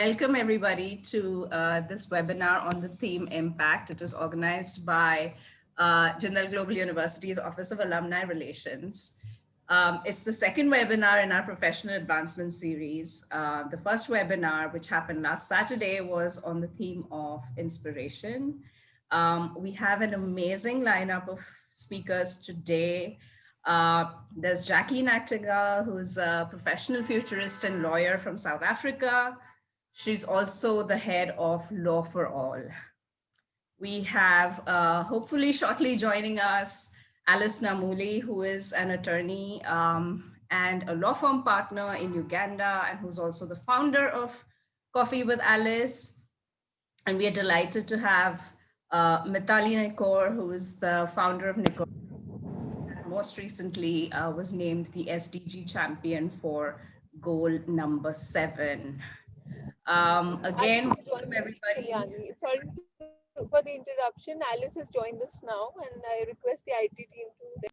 Welcome everybody to this webinar on the theme Impact. It is organized by Jindal Global University's Office of Alumni Relations. It's the second webinar in our professional advancement series. The first webinar, which happened last Saturday, was on the theme of inspiration. We have an amazing lineup of speakers today. There's Jackie Nachtigal, who's a professional futurist and lawyer from South Africa. She's also the head of Law for All. We have hopefully shortly joining us, Alice Namuli, who is an attorney and a law firm partner in Uganda, and who's also the founder of Coffee with Alice. And we are delighted to have Mitali Nikor, who is the founder of Nikor. Most recently was named the SDG champion for goal number 7. Again, welcome everybody. Sorry for the interruption. Alice has joined us now, and I request the IT team to.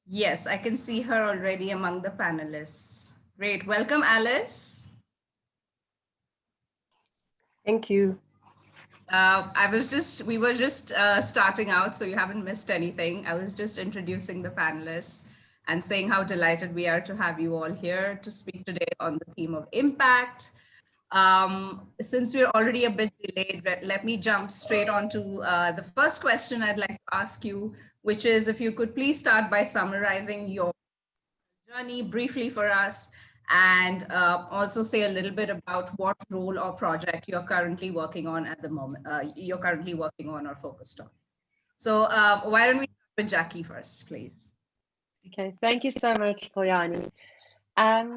Yes, I can see her already among the panelists. Great. Welcome, Alice. Thank you. We were just starting out, so you haven't missed anything. I was just introducing the panelists and saying how delighted we are to have you all here to speak today on the theme of impact. Since we're already a bit delayed, let me jump straight on to the first question I'd like to ask you, which is if you could please start by summarizing your journey briefly for us, and also say a little bit about what role or project you're currently working on at the moment, or focused on. So why don't we start with Jackie first, please? Okay, thank you so much, Kalyani.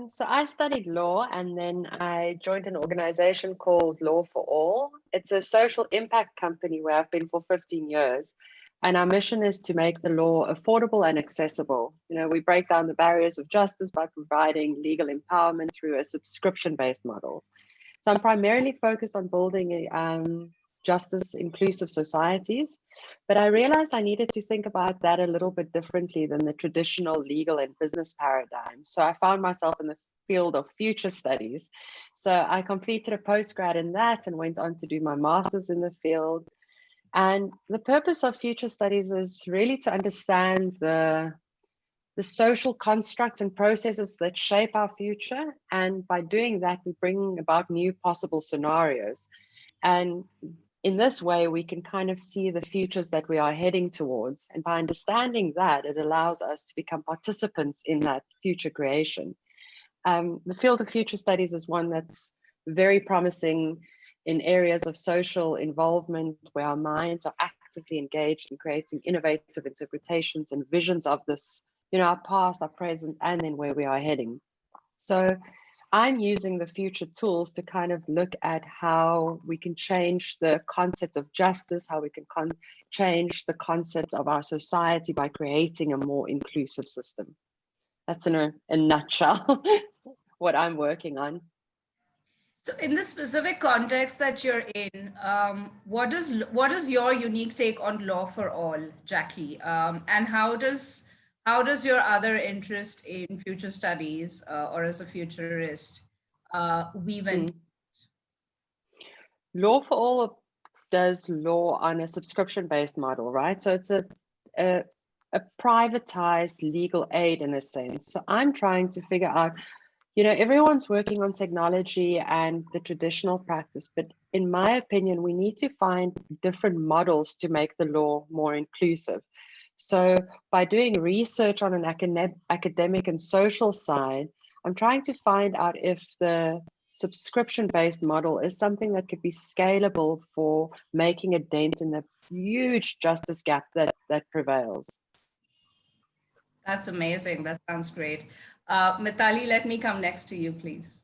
So I studied law and then I joined an organization called Law for All. It's a social impact company where I've been for 15 years. And our mission is to make the law affordable and accessible. You know, we break down the barriers of justice by providing legal empowerment through a subscription-based model. So I'm primarily focused on building justice inclusive societies, but I realized I needed to think about that a little bit differently than the traditional legal and business paradigm. So I found myself in the field of future studies. So I completed a postgrad in that and went on to do my master's in the field. And the purpose of future studies is really to understand the social constructs and processes that shape our future. And by doing that, we bring about new possible scenarios. And in this way, we can kind of see the futures that we are heading towards. And by understanding that, it allows us to become participants in that future creation. The field of future studies is one that's very promising in areas of social involvement, where our minds are actively engaged in creating innovative interpretations and visions of this, you know, our past, our present, and then where we are heading. So I'm using the future tools to kind of look at how we can change the concept of justice, how we can change the concept of our society by creating a more inclusive system. That's in a nutshell what I'm working on. So in the specific context that you're in, what is your unique take on Law for All, Jackie? And how does your other interest in future studies or as a futurist weave in? Law for All does law on a subscription-based model, right? So it's a privatized legal aid in a sense. So I'm trying to figure out, you know, everyone's working on technology and the traditional practice, but in my opinion, we need to find different models to make the law more inclusive. So by doing research on an academic and social side, I'm trying to find out if the subscription-based model is something that could be scalable for making a dent in the huge justice gap that prevails. That's amazing. That sounds great. Mitali, let me come next to you, please.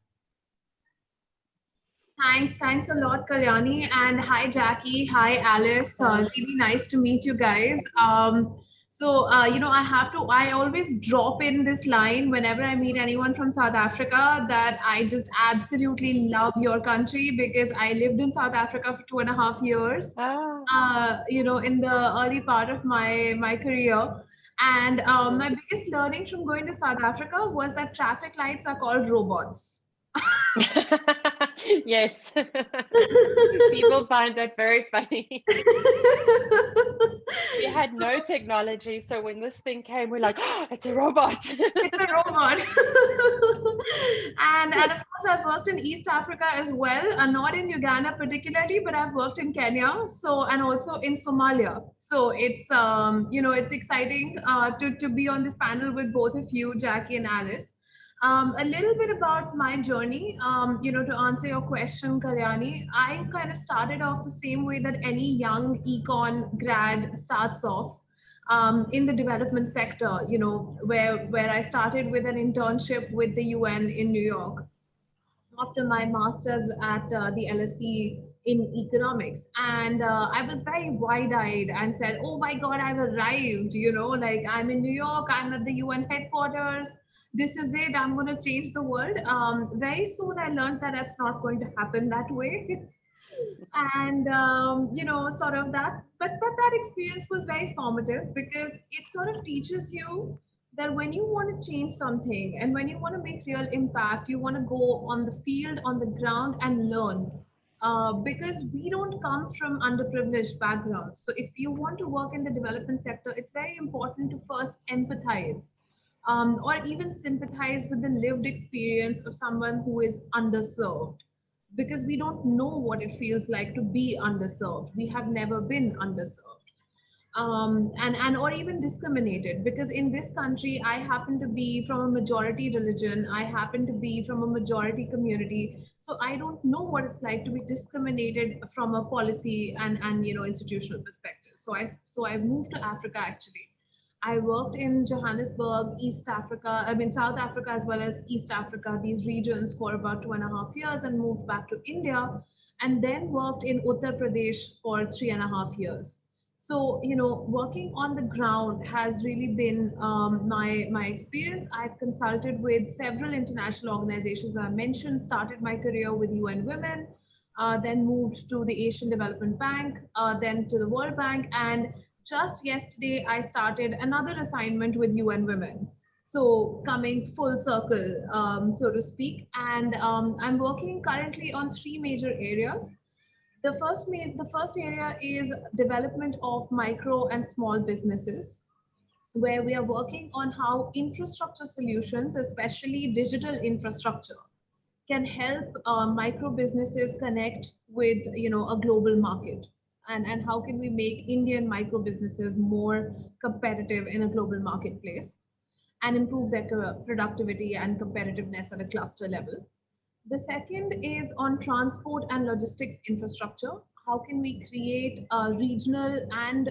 Thanks a lot, Kalyani, and hi, Jackie. Hi, Alice. Really nice to meet you guys. You know, I always drop in this line whenever I meet anyone from South Africa that I just absolutely love your country because I lived in South Africa for 2.5 years, you know, in the early part of my career. And my biggest learning from going to South Africa was that traffic lights are called robots. Yes. People find that very funny. We had no technology, so when this thing came, we're like, oh, it's a robot. It's a robot. And of course, I've worked in East Africa as well, not in Uganda particularly, but I've worked in Kenya, so and also in Somalia. So it's it's exciting to be on this panel with both of you, Jackie and Alice. A little bit about my journey, to answer your question, Kalyani, I kind of started off the same way that any young econ grad starts off, in the development sector, where I started with an internship with the UN in New York after my master's at the LSE in economics. And I was very wide eyed and said, oh my God, I've arrived, like I'm in New York, I'm at the UN headquarters. This is it, I'm going to change the world. Very soon I learned that that's not going to happen that way. And sort of that, but that experience was very formative because it sort of teaches you that when you want to change something and when you want to make real impact, you want to go on the field, on the ground, and learn. Because we don't come from underprivileged backgrounds. So if you want to work in the development sector, it's very important to first empathize, or even sympathize with the lived experience of someone who is underserved, because we don't know what it feels like to be underserved. We have never been underserved, and or even discriminated. Because in this country, I happen to be from a majority religion. I happen to be from a majority community, so I don't know what it's like to be discriminated from a policy and institutional perspective. So I moved to Africa actually. I worked in Johannesburg, East Africa, I mean, South Africa as well as East Africa, these regions for about 2.5 years, and moved back to India, and then worked in Uttar Pradesh for 3.5 years. So, working on the ground has really been my experience. I've consulted with several international organizations. I mentioned, started my career with UN Women, then moved to the Asian Development Bank, then to the World Bank, and just yesterday I started another assignment with UN Women. So coming full circle, so to speak, and I'm working currently on three major areas. The first area is development of micro and small businesses, where we are working on how infrastructure solutions, especially digital infrastructure, can help micro businesses connect with a global market, and how can we make Indian micro businesses more competitive in a global marketplace and improve their productivity and competitiveness at a cluster level. The second is on transport and logistics infrastructure. How can we create regional and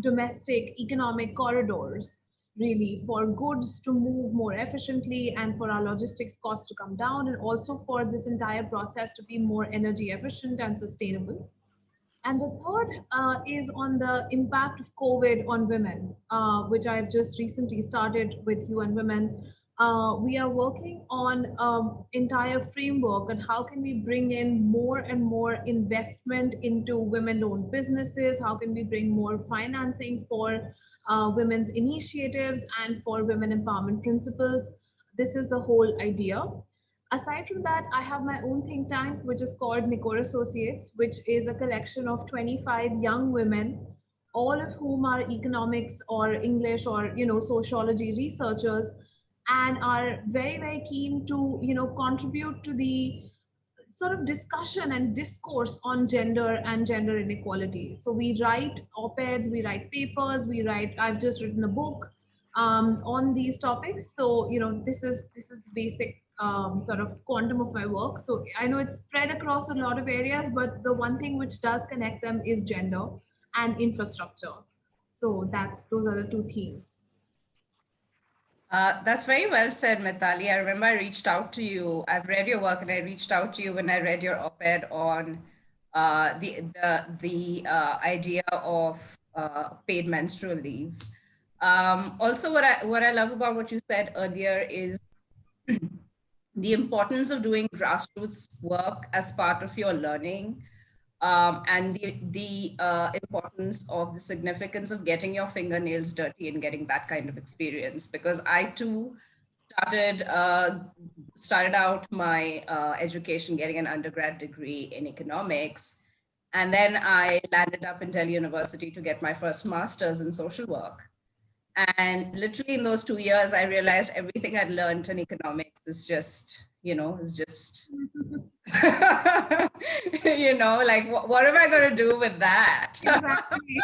domestic economic corridors, really, for goods to move more efficiently and for our logistics costs to come down, and also for this entire process to be more energy efficient and sustainable. And the third is on the impact of COVID on women, which I've just recently started with UN Women. We are working on entire framework on how can we bring in more and more investment into women-owned businesses. How can we bring more financing for women's initiatives and for women empowerment principles? This is the whole idea. Aside from that, I have my own think tank, which is called Nikor Associates, which is a collection of 25 young women, all of whom are economics or English or sociology researchers, and are very very keen to contribute to the sort of discussion and discourse on gender and gender inequality. So we write op-eds, we write papers, I've just written a book on these topics. So this is the basic sort of quantum of my work. So I know it's spread across a lot of areas, but the one thing which does connect them is gender and infrastructure. So those are the two themes. That's very well said, Mitali. I remember I reached out to you. I've read your work, and I reached out to you when I read your op-ed on the idea of paid menstrual leave. Also, what I love about what you said earlier is the importance of doing grassroots work as part of your learning, and the importance of the significance of getting your fingernails dirty and getting that kind of experience. Because I too started out my education getting an undergrad degree in economics. And then I landed up in Delhi University to get my first master's in social work. And literally in those 2 years, I realized everything I'd learned in economics is just, is just, like, what am I going to do with that? Exactly.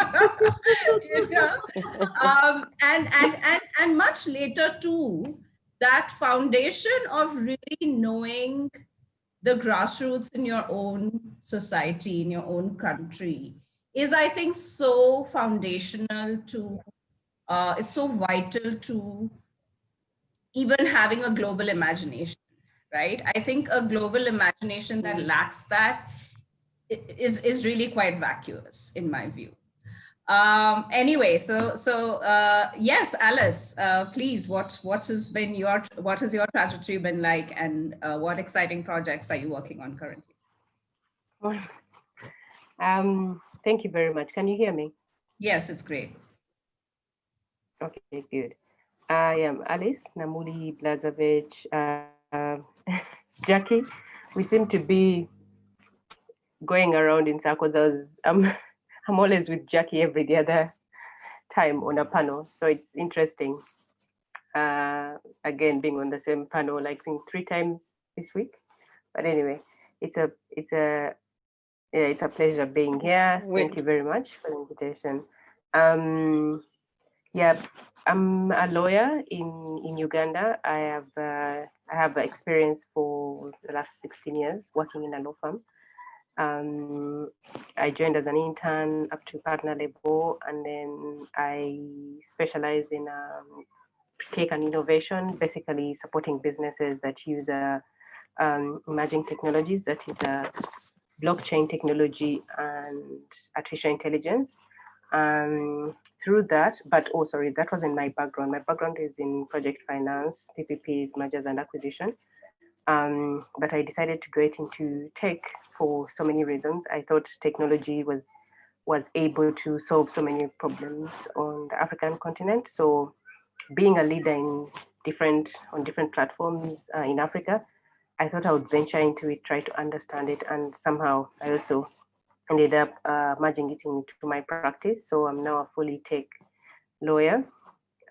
And much later too, that foundation of really knowing the grassroots in your own society, in your own country, is, I think, so foundational to, it's so vital to even having a global imagination, right? I think a global imagination that lacks that is really quite vacuous, in my view. Anyway, yes, Alice, please, what has your trajectory been like, and what exciting projects are you working on currently? Thank you very much. Can you hear me? Yes, it's great. Okay, good. I am Alice Namuli Blazevich. Jackie, we seem to be going around in circles. I'm always with Jackie every the other time on a panel, so it's interesting. Again, being on the same panel, like, I think 3 times this week. But anyway, it's a pleasure being here. Thank you very much for the invitation. Yeah, I'm a lawyer in Uganda. I have experience for the last 16 years working in a law firm. I joined as an intern up to partner level, and then I specialize in tech and innovation, basically supporting businesses that use emerging technologies, that is blockchain technology and artificial intelligence. Through that, that wasn't my background. My background is in project finance, PPPs, mergers and acquisition. But I decided to get into tech for so many reasons. I thought technology was able to solve so many problems on the African continent. So being a leader on different platforms in Africa, I thought I would venture into it, try to understand it, and somehow I also ended up merging it into my practice. So I'm now a fully tech lawyer.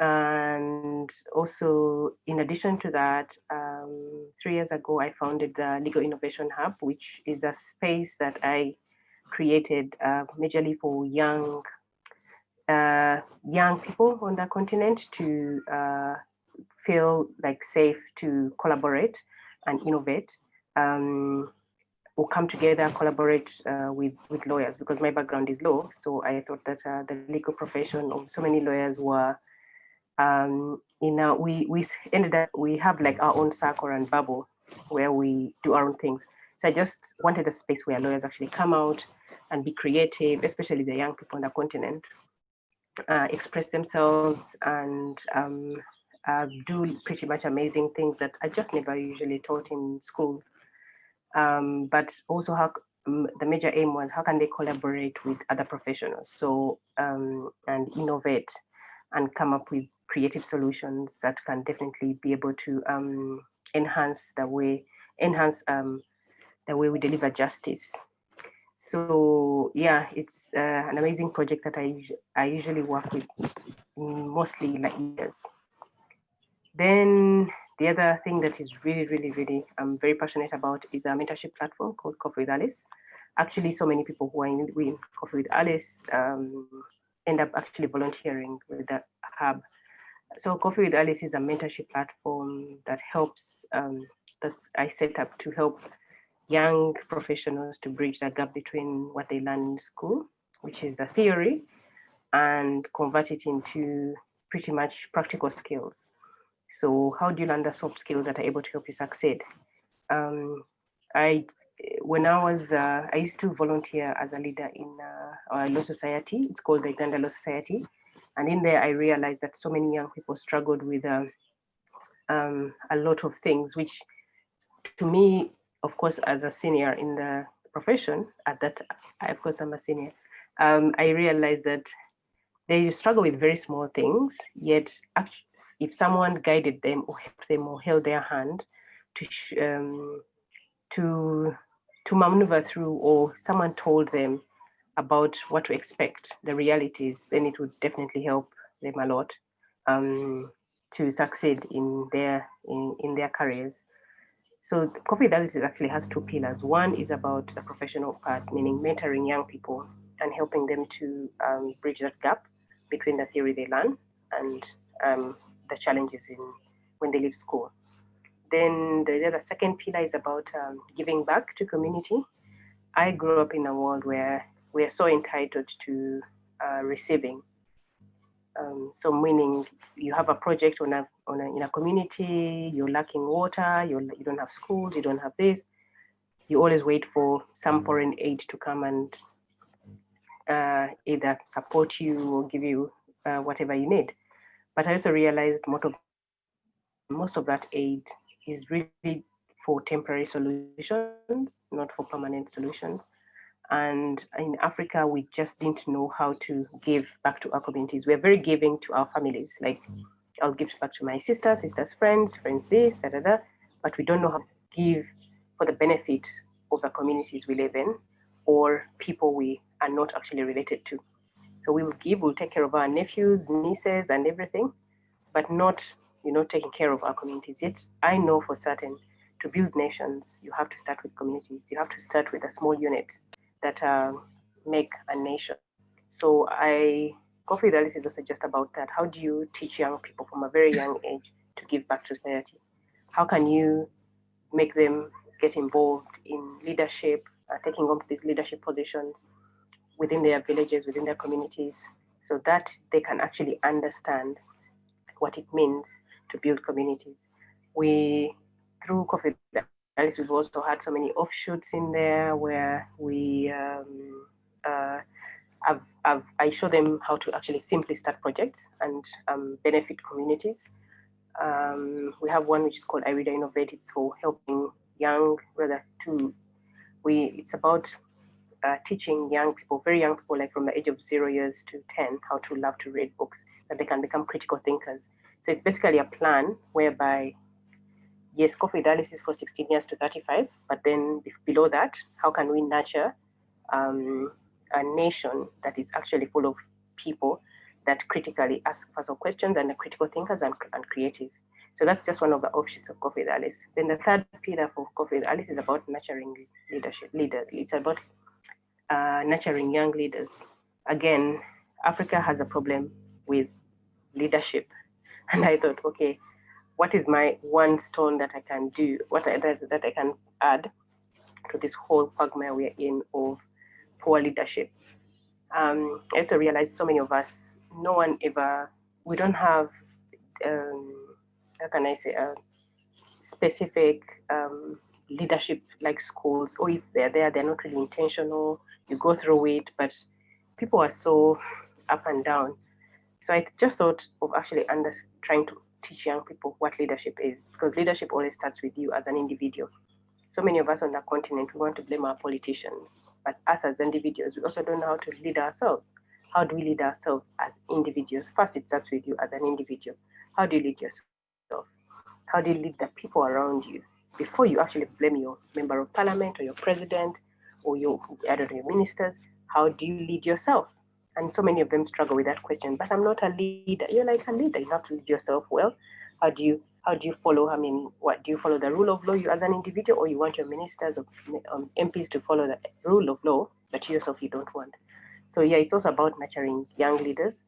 And also, in addition to that, 3 years ago, I founded the Legal Innovation Hub, which is a space that I created majorly for young people on the continent to feel like safe to collaborate and innovate. We'll come together, collaborate with lawyers, because my background is law. So I thought that the legal profession of so many lawyers were we have like our own circle and bubble where we do our own things. So I just wanted a space where lawyers actually come out and be creative, especially the young people on the continent, express themselves and do pretty much amazing things that I just never usually taught in school. But also the major aim was, how can they collaborate with other professionals, so and innovate and come up with creative solutions that can definitely be able to enhance the way we deliver justice. So yeah, it's an amazing project that I usually work with, mostly like leaders. Then the other thing that is really I'm very passionate about is a mentorship platform called Coffee with Alice. Actually, so many people who are in Coffee with Alice end up actually volunteering with the hub. So Coffee with Alice is a mentorship platform that helps, I set up to help young professionals to bridge the gap between what they learn in school, which is the theory, and convert it into pretty much practical skills. So how do you learn the soft skills that are able to help you succeed? I used to volunteer as a leader in our law society. It's called the Uganda Law Society. And in there, I realized that so many young people struggled with a lot of things, which to me, of course, as a senior in the profession, of course, I'm a senior, I realized that they struggle with very small things, yet if someone guided them or helped them or held their hand to to maneuver through, or someone told them about what to expect, the realities, then it would definitely help them a lot to succeed in their careers. So Coffee Dialysis actually has two pillars. One is about the professional part, meaning mentoring young people and helping them to bridge that gap between the theory they learn and the challenges in when they leave school. Then the second pillar is about giving back to community. I grew up in a world where we are so entitled to receiving. So meaning you have a project in a community, you're lacking water, you don't have schools, you don't have this. You always wait for some foreign aid to come and either support you or give you whatever you need. But I also realized most of that aid is really for temporary solutions, not for permanent solutions. And in Africa, we just didn't know how to give back to our communities. We're very giving to our families. Like, I'll give back to my sisters' friends this, da da da. But we don't know how to give for the benefit of the communities we live in or people we are not actually related to. So we will give, we'll take care of our nephews, nieces, and everything, but not, taking care of our communities. Yet I know for certain to build nations, you have to start with communities. You have to start with a small unit that make a nation. So Coffee Dialysis is also just about that. How do you teach young people from a very young age to give back to society? How can you make them get involved in leadership, taking on these leadership positions within their villages, within their communities, so that they can actually understand what it means to build communities. Through Coffee Dialysis, we've also had so many offshoots in there where I show them how to actually simply start projects and benefit communities. We have one which is called I Read, I Innovate. It's for helping it's about teaching young people, very young people, like from the age of 0 years to 10, how to love to read books, that they can become critical thinkers. So it's basically a plan whereby, yes, Coffee Dialysis for 16 years to 35, but then below that, how can we nurture a nation that is actually full of people that critically ask puzzle questions and are critical thinkers and creative. So that's just one of the offshoots of Coffee Dialysis. Then the third pillar for Coffee Dialysis is about nurturing leaders. It's about nurturing young leaders. Again, Africa has a problem with leadership. And I thought, okay, what is my one stone that I can do, that I can add to this whole quagmire we're in of poor leadership? I also realized so many of us, we don't have, how can I say, specific leadership like schools, or if they're there, they're not really intentional. You go through it, but people are so up and down. So I just thought of actually trying to teach young people what leadership is, because leadership always starts with you as an individual. So many of us on the continent, we want to blame our politicians, but us as individuals, we also don't know how to lead ourselves. How do we lead ourselves as individuals? First, it starts with you as an individual. How do you lead yourself? How do you lead the people around you before you actually blame your member of parliament or your president or your ministers? How do you lead yourself? And so many of them struggle with that question. But I'm not a leader. You're like a leader. You have to lead yourself well. How do you follow? I mean, what do you follow the rule of law, you as an individual, or you want your ministers or MPs to follow the rule of law, but yourself you don't want? So yeah, it's also about nurturing young leaders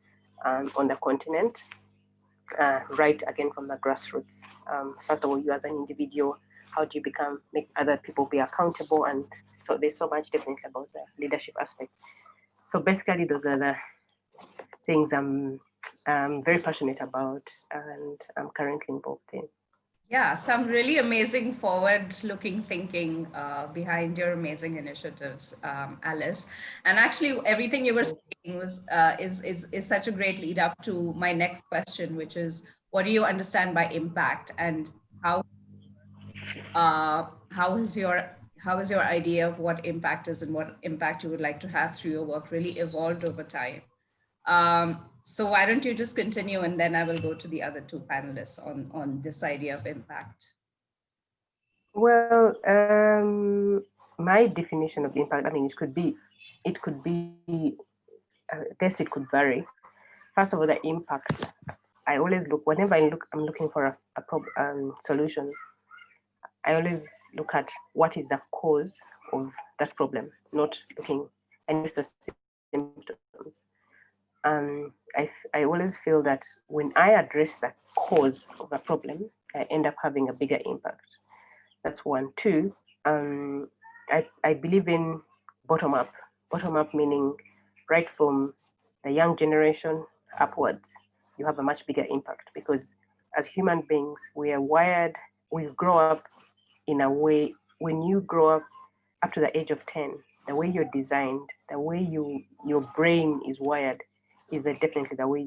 on the continent, right again from the grassroots. First of all, you as an individual, how do you make other people be accountable? And so there's so much definitely about the leadership aspect. So basically, those are the things I'm very passionate about and I'm currently involved in. Yeah, some really amazing forward-looking thinking behind your amazing initiatives, Alice. And actually, everything you were saying is such a great lead up to my next question, which is, what do you understand by impact, and how is your idea of what impact is and what impact you would like to have through your work really evolved over time? So why don't you just continue, and then I will go to the other two panelists on this idea of impact. Well, my definition of impact, I mean, it could be, I guess it could vary. First of all, the impact. I always look, whenever I'm looking for a solution, I always look at what is the cause of that problem, not looking and just the symptoms. I always feel that when I address the cause of a problem, I end up having a bigger impact. That's one. Two, I believe in bottom up. Bottom up meaning right from the young generation upwards, you have a much bigger impact, because as human beings, we are wired, we grow up in a way, when you grow up to the age of 10, the way you're designed, the way your brain is wired is definitely the way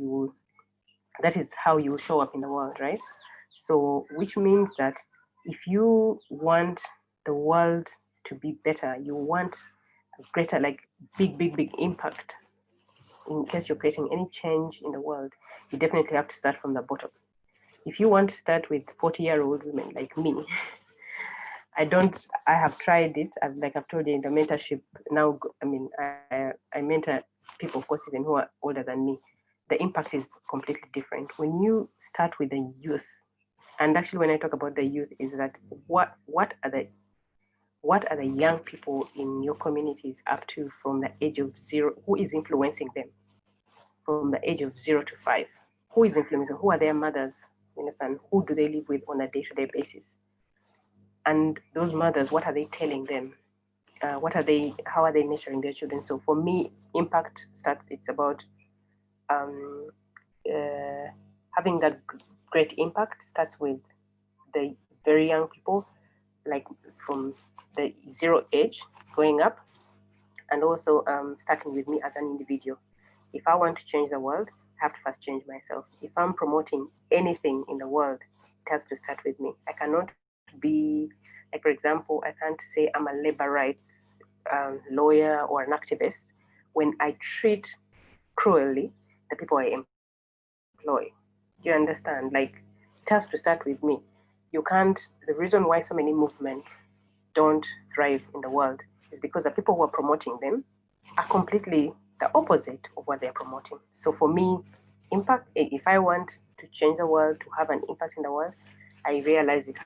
that is how you show up in the world, right? So, which means that if you want the world to be better, you want a greater, like big impact. In case you're creating any change in the world, you definitely have to start from the bottom. If you want to start with 40-year-old women like me, I have tried it. I've told you in the mentorship now, I mean, I mentor people, of course, even who are older than me. The impact is completely different. When you start with the youth, and actually when I talk about the youth, is that what are the young people in your communities up to from the age of 0? Who is influencing them from the age of 0 to 5? Who is influencing? Who are their mothers? You understand? Who do they live with on a day-to-day basis? And those mothers, what are they telling them? How are they nurturing their children? So for me, impact starts, it's about having that great impact starts with the very young people, like from the 0 age going up, and also starting with me as an individual. If I want to change the world, I have to first change myself. If I'm promoting anything in the world, it has to start with me. I cannot be, like, for example, I can't say I'm a labor rights lawyer or an activist when I treat cruelly the people I employ. Do you understand? Like, it has to start with me. You can't, the reason why so many movements don't thrive in the world is because the people who are promoting them are completely the opposite of what they're promoting. So for me, impact, if I want to change the world, to have an impact in the world, I realize it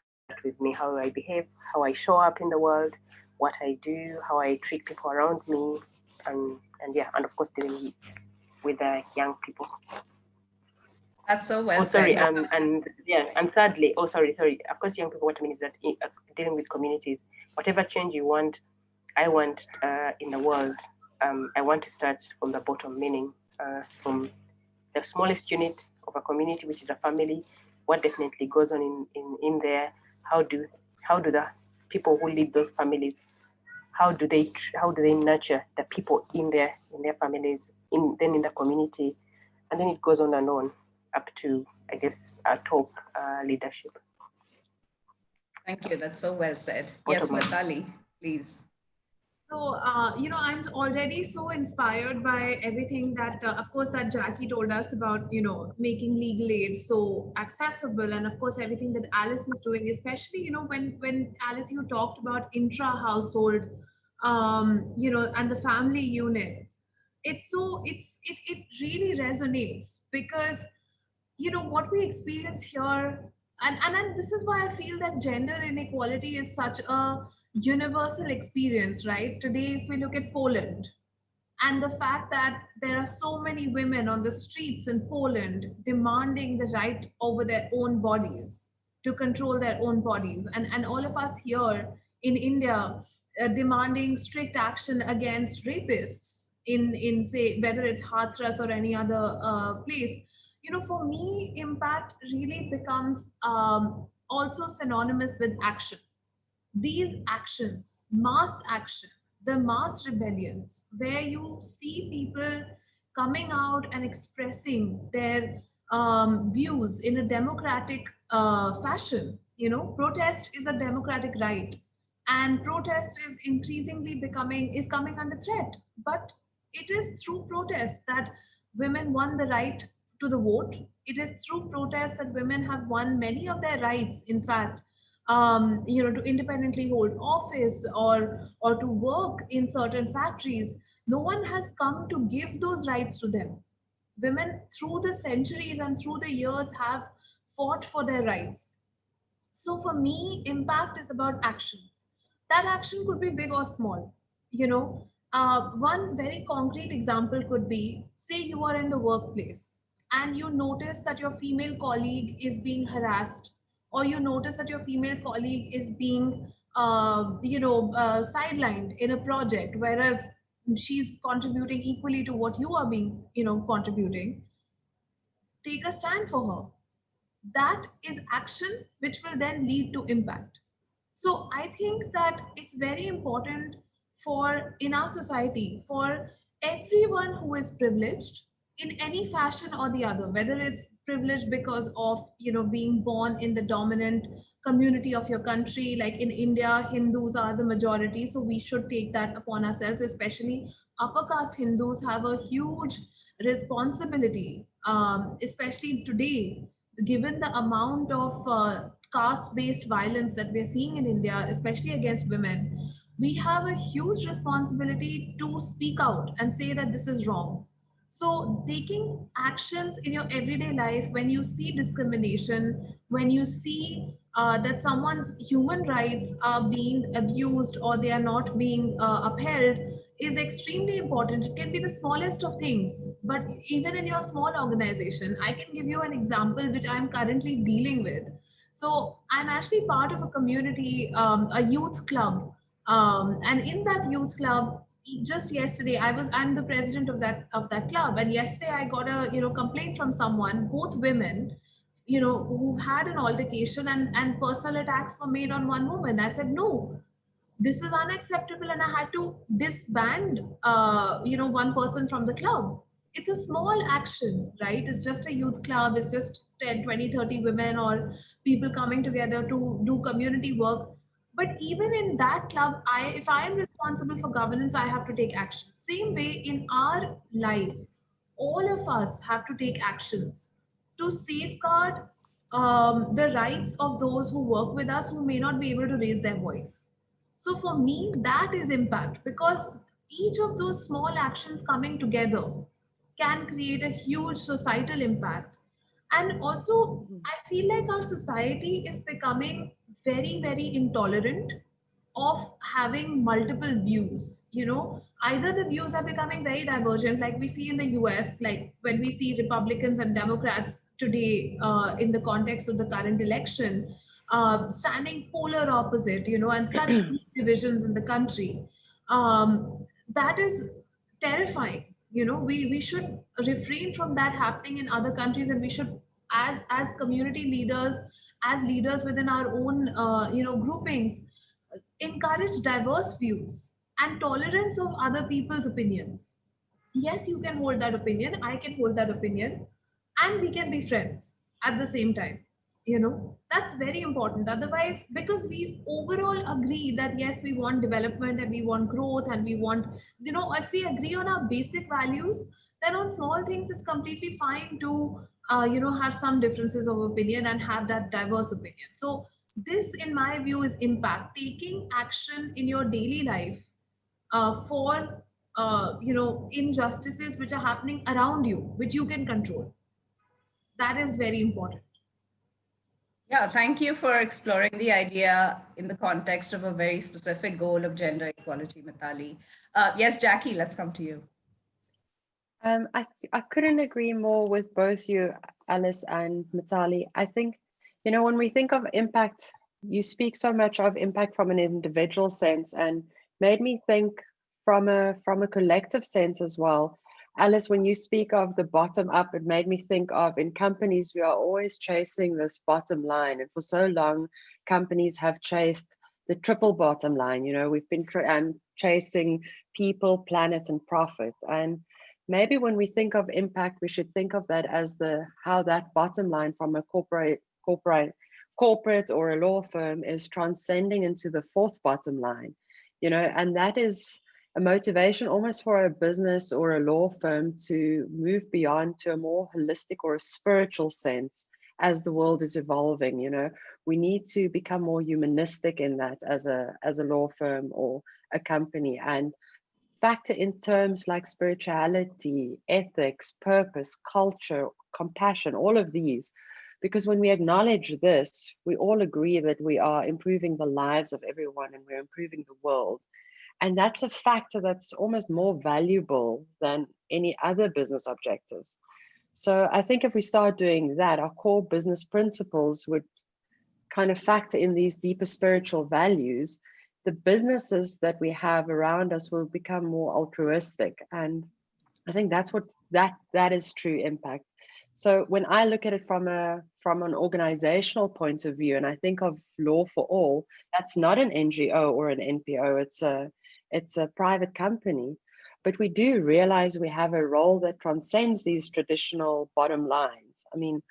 with me, how I behave, how I show up in the world, what I do, how I treat people around me, and yeah, and of course dealing with the young people. That's so well sorry, said. And thirdly, sorry. Of course, young people, what I mean is that dealing with communities, whatever change you want, I want in the world, I want to start from the bottom, meaning from the smallest unit of a community, which is a family. What definitely goes on in there? How do the people who lead those families, how do they nurture the people in their families, then in the community, and then it goes on and on up to, I guess, top leadership. Thank you. That's so well said. Yes, Matali, please. So, I'm already so inspired by everything that, of course, that Jackie told us about, making legal aid so accessible. And of course, everything that Alice is doing, especially, when Alice, you talked about intra-household, and the family unit. It really resonates because what we experience here, and this is why I feel that gender inequality is such a universal experience, right? Today, if we look at Poland, and the fact that there are so many women on the streets in Poland demanding the right over their own bodies, to control their own bodies, and all of us here in India demanding strict action against rapists in say whether it's Hathras or any other place. For me, impact really becomes also synonymous with action. These actions, mass action, the mass rebellions, where you see people coming out and expressing their views in a democratic fashion. Protest is a democratic right, and protest is increasingly coming under threat. But it is through protest that women won the right to the vote. It is through protests that women have won many of their rights, in fact, to independently hold office or to work in certain factories. No one has come to give those rights to them. Women through the centuries and through the years have fought for their rights. So for me, impact is about action. That action could be big or small. One very concrete example could be, say you are in the workplace and you notice that your female colleague is being harassed, or you notice that your female colleague is being sidelined in a project, whereas she's contributing equally to what you are being contributing. Take a stand for her. That is action which will then lead to impact. So I think that it's very important for in our society for everyone who is privileged in any fashion or the other, whether it's privileged because of being born in the dominant community of your country. Like in India, Hindus are the majority, so we should take that upon ourselves. Especially upper caste Hindus have a huge responsibility, especially today, given the amount of caste based violence that we're seeing in India, especially against women. We have a huge responsibility to speak out and say that this is wrong. So, taking actions in your everyday life when you see discrimination, when you see that someone's human rights are being abused or they are not being upheld, is extremely important. It can be the smallest of things, but even in your small organization, I can give you an example which I'm currently dealing with. So, I'm actually part of a community, a youth club, and in that youth club, just yesterday, I'm the president of that club, and yesterday I got a complaint from someone, both women, who had an altercation, and personal attacks were made on one woman. I said no, this is unacceptable, and I had to disband one person from the club. It's a small action, right? It's just a youth club. It's just 10, 20, 30 women or people coming together to do community work. But even in that club, if I am responsible for governance, I have to take action. Same way in our life, all of us have to take actions to safeguard the rights of those who work with us, who may not be able to raise their voice. So for me, that is impact, because each of those small actions coming together can create a huge societal impact. And also, I feel like our society is becoming very, very intolerant of having multiple views. Either the views are becoming very divergent, like we see in the US, like when we see Republicans and Democrats today, in the context of the current election, standing polar opposite, and such deep divisions in the country. That is terrifying. We should refrain from that happening in other countries, and we should, as community leaders, as leaders within our own groupings, encourage diverse views and tolerance of other people's opinions. Yes, you can hold that opinion, I can hold that opinion, and we can be friends at the same time. That's very important. Otherwise, because we overall agree that yes, we want development and we want growth and we want, if we agree on our basic values, then on small things it's completely fine to have some differences of opinion and have that diverse opinion. So this, in my view, is impact. Taking action in your daily life for injustices which are happening around you, which you can control. That is very important. Yeah, thank you for exploring the idea in the context of a very specific goal of gender equality, Mitali. Yes, Jackie, let's come to you. I couldn't agree more with both you, Alice and Mitali. I think, when we think of impact, you speak so much of impact from an individual sense, and made me think from a collective sense as well. Alice, when you speak of the bottom up, it made me think of, in companies, we are always chasing this bottom line. And for so long, companies have chased the triple bottom line. We've been chasing people, planet, and profit. And maybe when we think of impact, we should think of that as how that bottom line from a corporate or a law firm is transcending into the fourth bottom line. And that is a motivation almost for a business or a law firm to move beyond to a more holistic or a spiritual sense as the world is evolving. We need to become more humanistic in that as a law firm or a company, and factor in terms like spirituality, ethics, purpose, culture, compassion, all of these. Because when we acknowledge this, we all agree that we are improving the lives of everyone and we're improving the world. And that's a factor that's almost more valuable than any other business objectives. So I think if we start doing that, our core business principles would kind of factor in these deeper spiritual values. The businesses that we have around us will become more altruistic. And I think that's what that is true impact. So when I look at it from an organizational point of view, and I think of Law for All, that's not an NGO or an NPO, it's a private company. But we do realize we have a role that transcends these traditional bottom lines. I mean,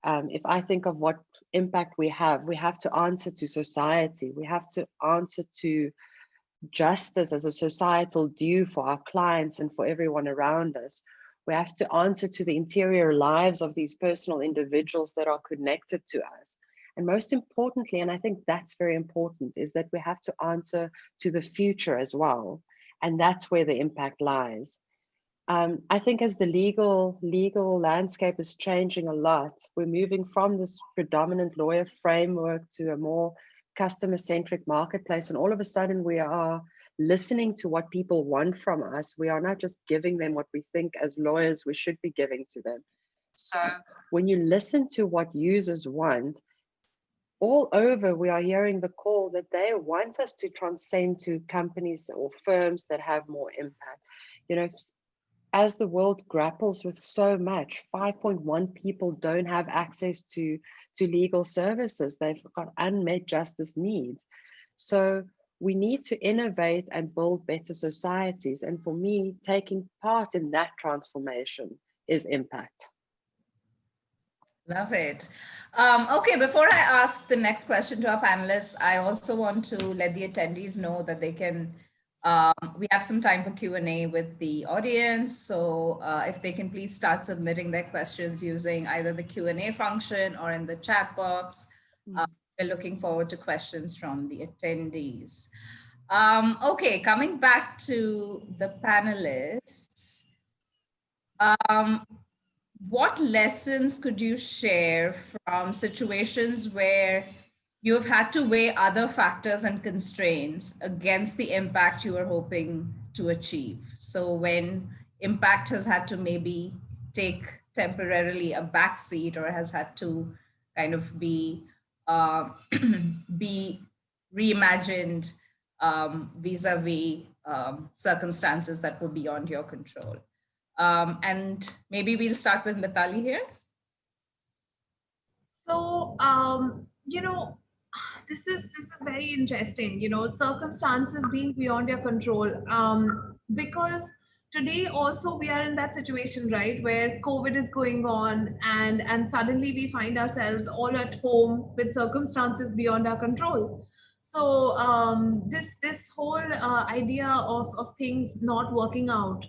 if I think of what impact we have to answer to society. We have to answer to justice as a societal due for our clients and for everyone around us. We have to answer to the interior lives of these personal individuals that are connected to us. And most importantly, and I think that's very important, is that we have to answer to the future as well. And that's where the impact lies. I think as the legal landscape is changing a lot, we're moving from this predominant lawyer framework to a more customer-centric marketplace. And all of a sudden we are listening to what people want from us. We are not just giving them what we think as lawyers we should be giving to them. So when you listen to what users want, all over we are hearing the call that they want us to transcend to companies or firms that have more impact. As the world grapples with so much, 5.1 people don't have access to legal services. They've got unmet justice needs. So we need to innovate and build better societies. And for me, taking part in that transformation is impact. Love it. Okay, before I ask the next question to our panelists, I also want to let the attendees know that they can we have some time for Q&A with the audience. So if they can please start submitting their questions using either the Q&A function or in the chat box. We're looking forward to questions from the attendees. Okay, coming back to the panelists. What lessons could you share from situations where you have had to weigh other factors and constraints against the impact you were hoping to achieve? So when impact has had to maybe take temporarily a backseat or has had to kind of be reimagined vis-a-vis circumstances that were beyond your control. And maybe we'll start with Mitali here. So, this is very interesting, circumstances being beyond your control, because today also we are in that situation, right, where COVID is going on and suddenly we find ourselves all at home with circumstances beyond our control. So this whole idea of things not working out,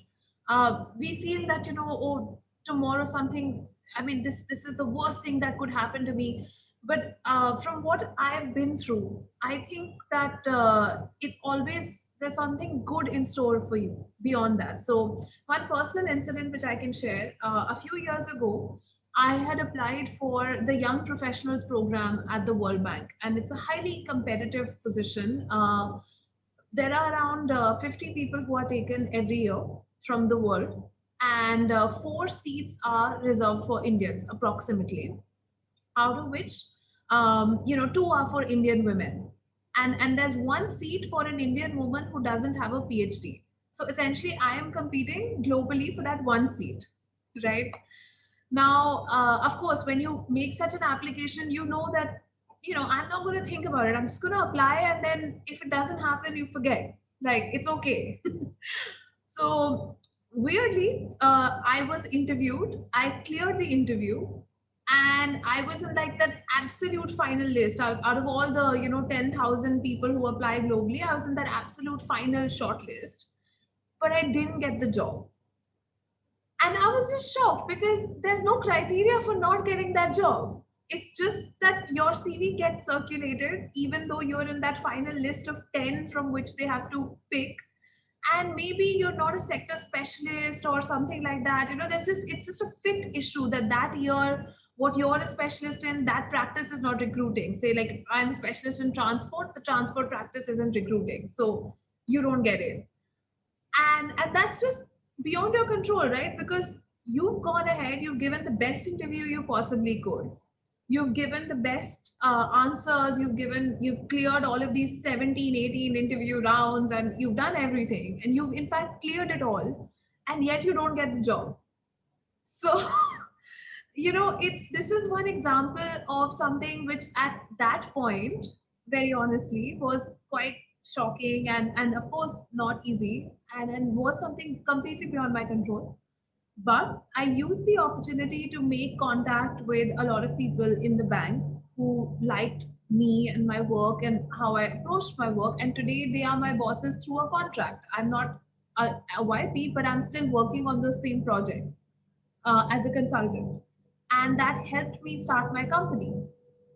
we feel that, oh, tomorrow something, I mean, this is the worst thing that could happen to me. But from what I've been through, I think that it's always, there's something good in store for you beyond that. So one personal incident which I can share, a few years ago, I had applied for the Young Professionals program at the World Bank, and it's a highly competitive position. There are around 50 people who are taken every year from the world, and 4 seats are reserved for Indians approximately, out of which 2 are for Indian women, and there's 1 seat for an Indian woman who doesn't have a PhD. So essentially I am competing globally for that 1 seat, right? Now of course, when you make such an application, you know that, I'm not going to think about it, I'm just going to apply, and then if it doesn't happen, you forget, like, it's okay. So weirdly, I was interviewed, I cleared the interview, and I was in like that absolute final list out of all the 10,000 people who apply globally. I was in that absolute final short list, but I didn't get the job. And I was just shocked because there's no criteria for not getting that job. It's just that your CV gets circulated, even though you're in that final list of 10 from which they have to pick. And maybe you're not a sector specialist or something like that. It's just a fit issue that year, what you're a specialist in, that practice is not recruiting. Say, like, if I'm a specialist in transport, the transport practice isn't recruiting. So you don't get it. And that's just beyond your control, right? Because you've gone ahead, you've given the best interview you possibly could, you've given the best answers, you've cleared all of these 17, 18 interview rounds, and you've done everything, and you've in fact cleared it all, and yet you don't get the job. So it's this is one example of something which at that point, very honestly, was quite shocking, and of course not easy, and was something completely beyond my control. But I used the opportunity to make contact with a lot of people in the bank who liked me and my work and how I approached my work. And today they are my bosses through a contract. I'm not a YP, but I'm still working on the same projects as a consultant. And that helped me start my company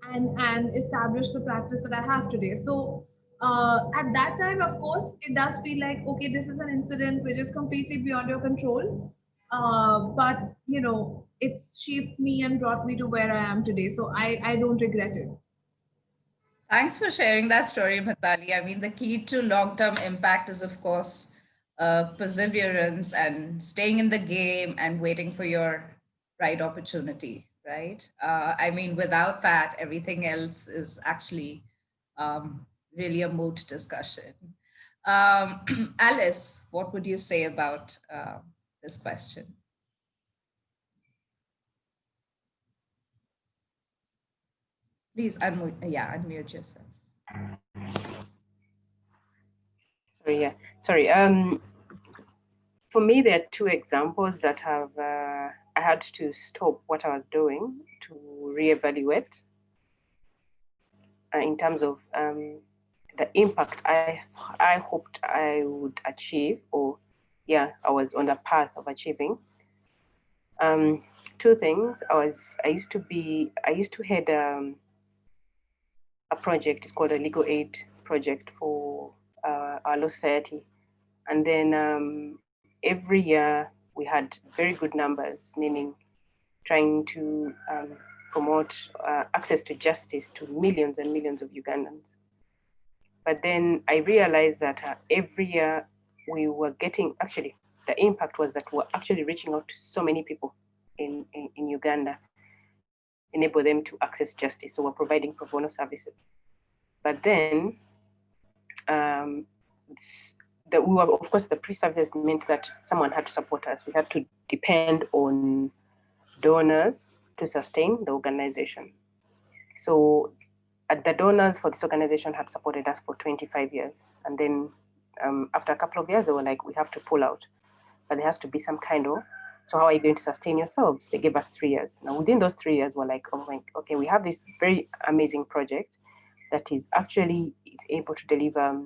and establish the practice that I have today. So at that time, of course, it does feel like, okay, this is an incident which is completely beyond your control. But it's shaped me and brought me to where I am today. So I don't regret it. Thanks for sharing that story, Mithali. I mean, the key to long-term impact is, of course, perseverance and staying in the game and waiting for your right opportunity, right? I mean, without that, everything else is actually really a moot discussion. Alice, what would you say about this question? Please unmute yourself. Sorry. For me, there are two examples that have I had to stop what I was doing to reevaluate in terms of the impact I hoped I would achieve, or I was on the path of achieving. Two things. I used to head a project. It's called a legal aid project for our law society, and then every year we had very good numbers, meaning trying to promote access to justice to millions and millions of Ugandans. But then I realized that every year we were getting, actually, the impact was that we were actually reaching out to so many people in Uganda, enable them to access justice. So we're providing pro bono services. But then, of course, the pre-services meant that someone had to support us. We had to depend on donors to sustain the organization. So the donors for this organization had supported us for 25 years. And then after a couple of years, they were like, we have to pull out. But there has to be some kind of, so how are you going to sustain yourselves? They gave us 3 years. Now, within those 3 years, we're like, oh my, okay, we have this very amazing project that is able to deliver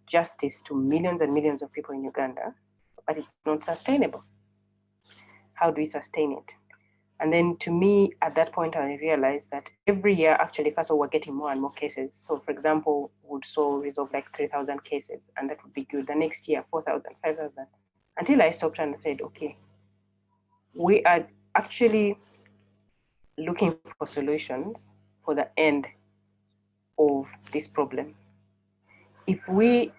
justice to millions and millions of people in Uganda, but it's not sustainable. How do we sustain it? And then to me, at that point, I realized that every year, actually, first of all, we're getting more and more cases. So for example, would resolve like 3,000 cases, and that would be good. The next year, 4,000, 5,000, until I stopped and said, okay, we are actually looking for solutions for the end of this problem. If we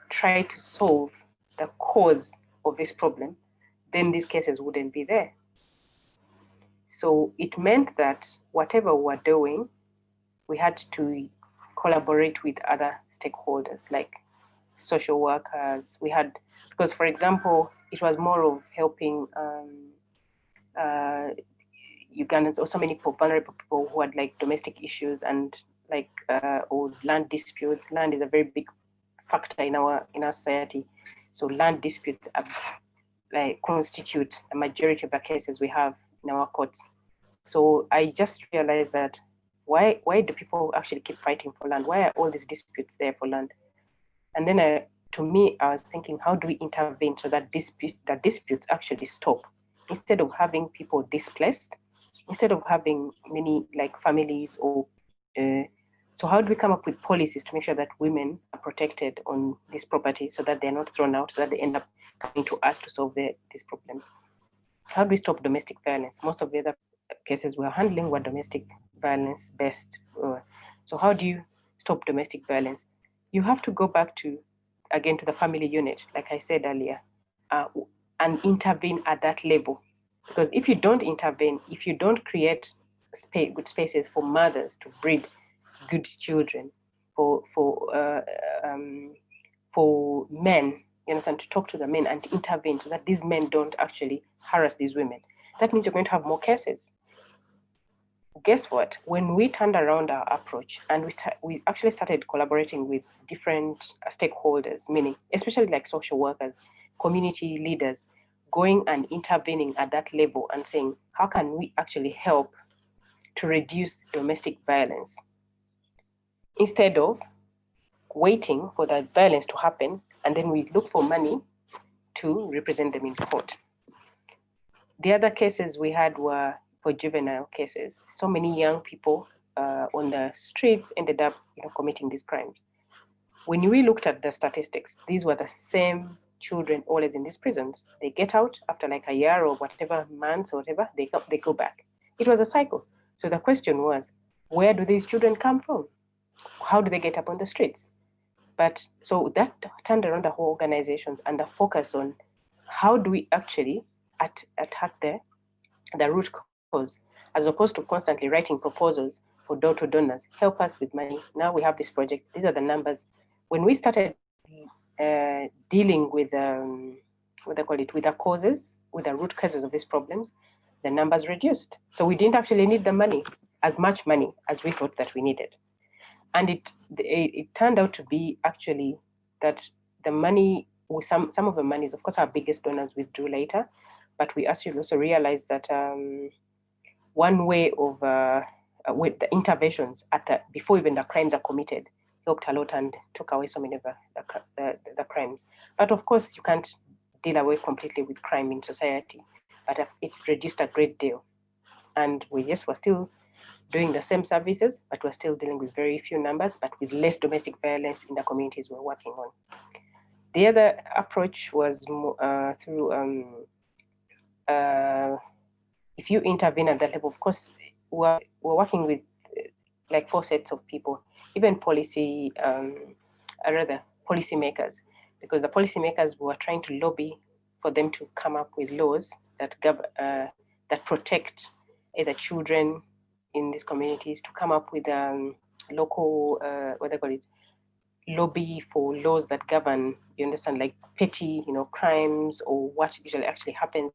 try to solve the cause of this problem, then these cases wouldn't be there. So it meant that whatever we're doing, we had to collaborate with other stakeholders like social workers. Because for example, it was more of helping Ugandans, or so many vulnerable people who had like domestic issues and like or land disputes. Land is a very big factor in our society. So land disputes constitute a majority of the cases we have in our courts. So I just realized that why do people actually keep fighting for land? Why are all these disputes there for land? And then I to me, I was thinking, how do we intervene so that disputes actually stop? Instead of having people displaced, instead of having many like families or so how do we come up with policies to make sure that women are protected on this property so that they're not thrown out, so that they end up coming to us to solve these problems? How do we stop domestic violence? Most of the other cases we're handling were domestic violence based. So how do you stop domestic violence? You have to go back to, again, to the family unit, like I said earlier, and intervene at that level. Because if you don't intervene, if you don't create good spaces for mothers to breed good children, for men, you understand, to talk to the men and to intervene so that these men don't actually harass these women, that means you're going to have more cases. Guess what? When we turned around our approach and we actually started collaborating with different stakeholders, meaning especially like social workers, community leaders, going and intervening at that level and saying, how can we actually help to reduce domestic violence? Instead of waiting for that violence to happen, and then we look for money to represent them in court. The other cases we had were for juvenile cases. So many young people on the streets ended up committing these crimes. When we looked at the statistics, these were the same children always in these prisons. They get out after like a year or whatever, months or whatever, they go back. It was a cycle. So the question was, where do these children come from? How do they get up on the streets? But so that turned around the whole organizations and the focus on how do we actually attack the root cause, as opposed to constantly writing proposals for door-to donors. Help us with money. Now we have this project. These are the numbers. When we started dealing with what they call it, with the causes, with the root causes of these problems, the numbers reduced. So we didn't actually need the money, as much money as we thought that we needed. And it turned out to be actually that the money, some of the monies, of course, our biggest donors withdrew later, but we actually also realized that one way of with the interventions before even the crimes are committed helped a lot and took away so many of the crimes. But of course, you can't deal away completely with crime in society, but it reduced a great deal. And we're still doing the same services, but we're still dealing with very few numbers, but with less domestic violence in the communities we're working on. The other approach was through if you intervene at that level, of course, we're working with like 4 sets of people, even policymakers, because the policymakers were trying to lobby for them to come up with laws that protect either children in these communities, to come up with local, lobby for laws that govern, you understand, like petty, crimes or what usually actually happens.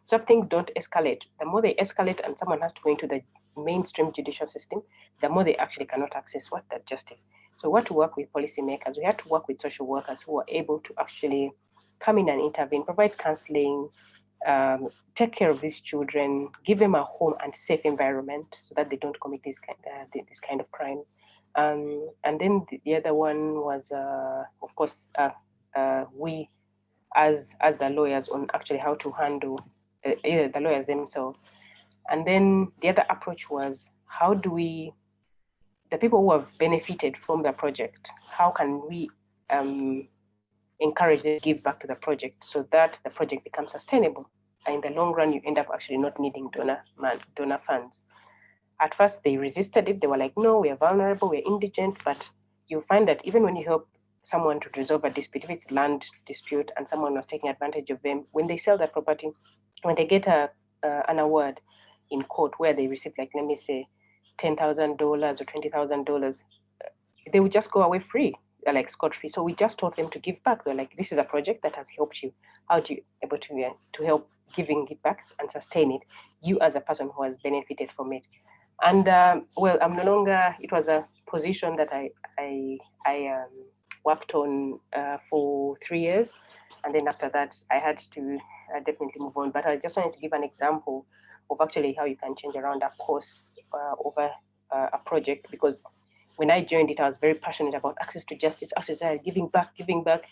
So things don't escalate. The more they escalate and someone has to go into the mainstream judicial system, the more they actually cannot access that justice. So we had to work with policymakers. We had to work with social workers who are able to actually come in and intervene, provide counseling, take care of these children, give them a home and safe environment so that they don't commit this kind of crimes. And then the other one was, of course, we as the lawyers on actually how to handle the lawyers themselves. And then the other approach was, how do we, the people who have benefited from the project, how can we encourage them to give back to the project so that the project becomes sustainable? And in the long run, you end up actually not needing donor funds. At first, they resisted it. They were like, no, we are vulnerable, we're indigent. But you find that even when you help someone to resolve a dispute, if it's land dispute and someone was taking advantage of them, when they sell that property, when they get an award in court where they receive, like, let me say, $10,000 or $20,000, they would just go away free, like scot-free. So we just taught them to give back. They're like, this is a project that has helped you. How do you able to help giving it back and sustain it, you as a person who has benefited from it? And well, I'm no longer, it was a position that I worked on for 3 years. And then after that, I had to definitely move on. But I just wanted to give an example of actually how you can change around a course over a project, because when I joined it, I was very passionate about access to justice, access to giving back,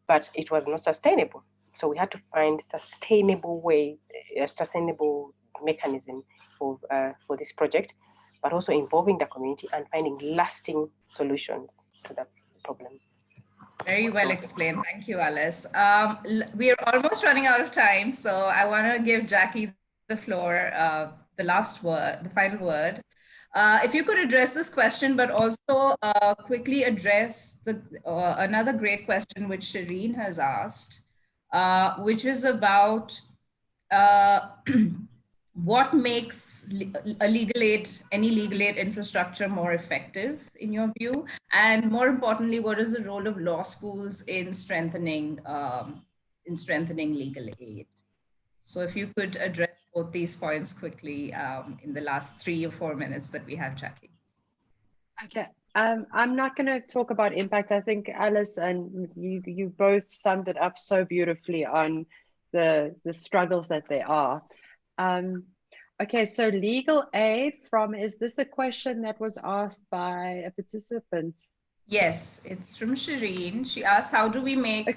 but it was not sustainable. So we had to find sustainable way, a sustainable mechanism for this project, but also involving the community and finding lasting solutions to that problem. Very well explained. Thank you, Alice. We are almost running out of time, so I want to give Jackie the floor, the last word, the final word. If you could address this question, but also quickly address another great question which Shireen has asked, which is about what makes any legal aid infrastructure more effective in your view, and more importantly, what is the role of law schools in strengthening legal aid? So if you could address both these points quickly in the last 3 or 4 minutes that we have, Jackie. Okay. I'm not going to talk about impact. I think Alice and you both summed it up so beautifully on the struggles that there are. Okay, so legal aid is this a question that was asked by a participant? Yes, it's from Shireen. She asked, how do we make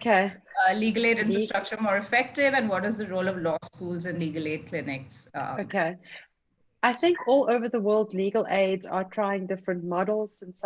legal aid infrastructure more effective, and what is the role of law schools and legal aid clinics? Okay. I think all over the world, legal aids are trying different models, and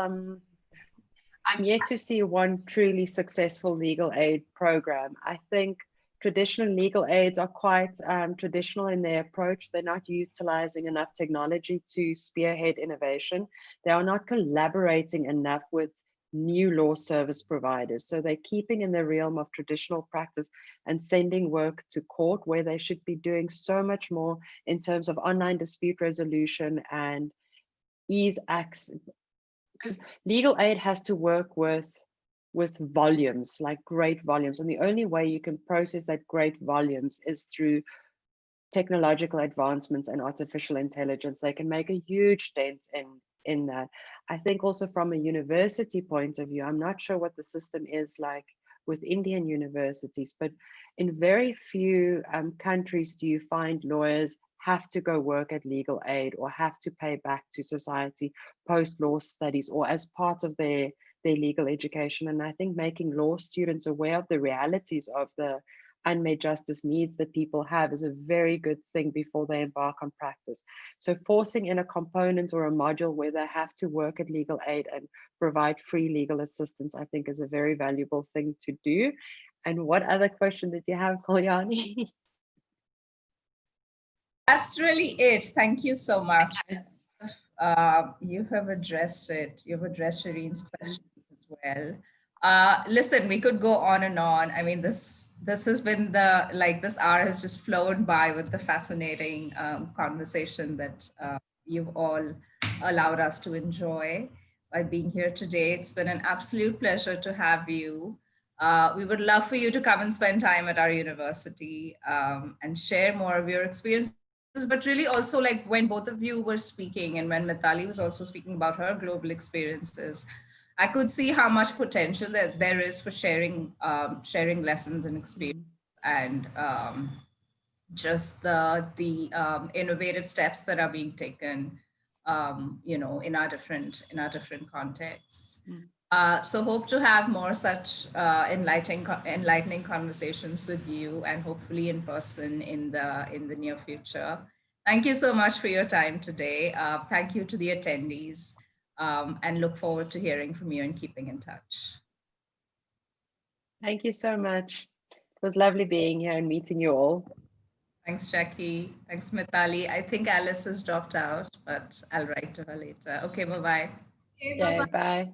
I'm yet to see one truly successful legal aid program. I think traditional legal aids are quite traditional in their approach. They're not utilizing enough technology to spearhead innovation. They are not collaborating enough with new law service providers. So they're keeping in the realm of traditional practice and sending work to court, where they should be doing so much more in terms of online dispute resolution and ease access. Because legal aid has to work with volumes, like great volumes. And the only way you can process that great volumes is through technological advancements and artificial intelligence. They can make a huge dent in that. I think also from a university point of view, I'm not sure what the system is like with Indian universities, but in very few countries do you find lawyers have to go work at legal aid or have to pay back to society post-law studies or as part of their legal education. And I think making law students aware of the realities of the unmet justice needs that people have is a very good thing before they embark on practice. So forcing in a component or a module where they have to work at legal aid and provide free legal assistance, I think is a very valuable thing to do. And what other question did you have, Kalyani? That's really it. Thank you so much. You have addressed it. You've addressed Shireen's question as well. Listen, we could go on and on. I mean, this has been this hour has just flown by with the fascinating conversation that you've all allowed us to enjoy by being here today. It's been an absolute pleasure to have you. We would love for you to come and spend time at our university and share more of your experiences, but really also like when both of you were speaking and when Mithali was also speaking about her global experiences, I could see how much potential that there is for sharing lessons and experience and just the innovative steps that are being taken, in our different contexts. So hope to have more such enlightening conversations with you, and hopefully in person in the near future. Thank you so much for your time today. Thank you to the attendees, and look forward to hearing from you and keeping in touch. Thank you so much. It was lovely being here and meeting you all. Thanks, Jackie. Thanks, Mithali. I think Alice has dropped out, but I'll write to her later. Okay, bye-bye. Okay, Okay, bye-bye. bye.